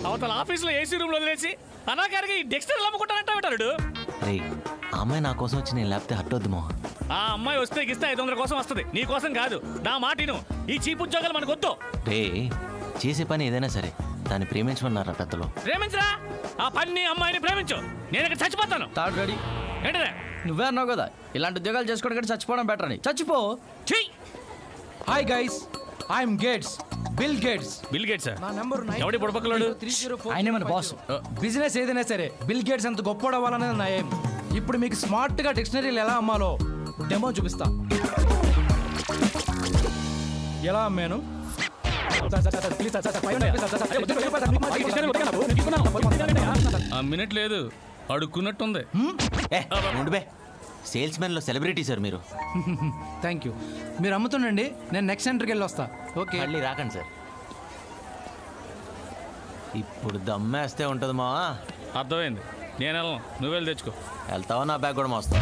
అవతల ఆఫీస్లో ఏసీ రూమ్లో వదిలేసి అనాకారిగా ఈ డిక్షనరీ అమ్ముకుంటానంటా పెట్టాడు. రే ఆ అమ్మాయి నా కోసం వచ్చి నేను లేకపోతే హట్ వద్దు మోహన్. ఆ అమ్మాయి వస్తే గిస్తే 500 కోసం వస్తుంది, నీ కోసం కాదు. నా మాటిను, ఈ చీప్ ఉద్యోగాలు మనకు వద్దు. రే చేసే పని ఏదైనా సరే దాన్ని ప్రేమించమన్నారా పెద్దలు. ప్రేమించరా, ఆ పని అమ్మాయిని ప్రేమించు, నేను ఇక్కడ చచ్చిపోతాను. థర్డ్ రెడీ ఏంటనే నువ్వే అన్నావు కదా ఇలాంటి ఉద్యోగాలు చేసుకోవడం కంటే చచ్చిపోవడం బెటర్ అని. చచ్చిపో. చెయ్యి. Hi guys, I'm gates, bill gates. Bill gates నా నంబర్ ఎవడి బుడపక్కలాడు? ఆయనే మన బాస్. బిజినెస్ ఏదైనా సరే బిల్ గేట్స్ అంత గొప్పవాలనేది నా ఏం. ఇప్పుడు మీకు స్మార్ట్ గా డిక్షనరీలు ఎలా అమ్మాలో డెమో చూపిస్తా. ఎలా అమ్మాను? ఆ మినిట్ లేదు, అడుక్కున్నట్టుంది. ఉండిపే, సేల్స్ మెన్ లో సెలబ్రిటీ సార్ మీరు. Thank you. మీరు అమ్ముతుండండి, నేను నెక్స్ట్ సెంటర్కి వెళ్ళి వస్తా. ఓకే, మళ్ళీ రాకండి సార్. ఇప్పుడు దమ్మేస్తే ఉంటుంది మా. అర్థమైంది, నేను వెళ్ళను, నువ్వు వెళ్ళి తెచ్చుకో. వెళ్తావా నా బ్యాగ్ కూడా మోస్తా.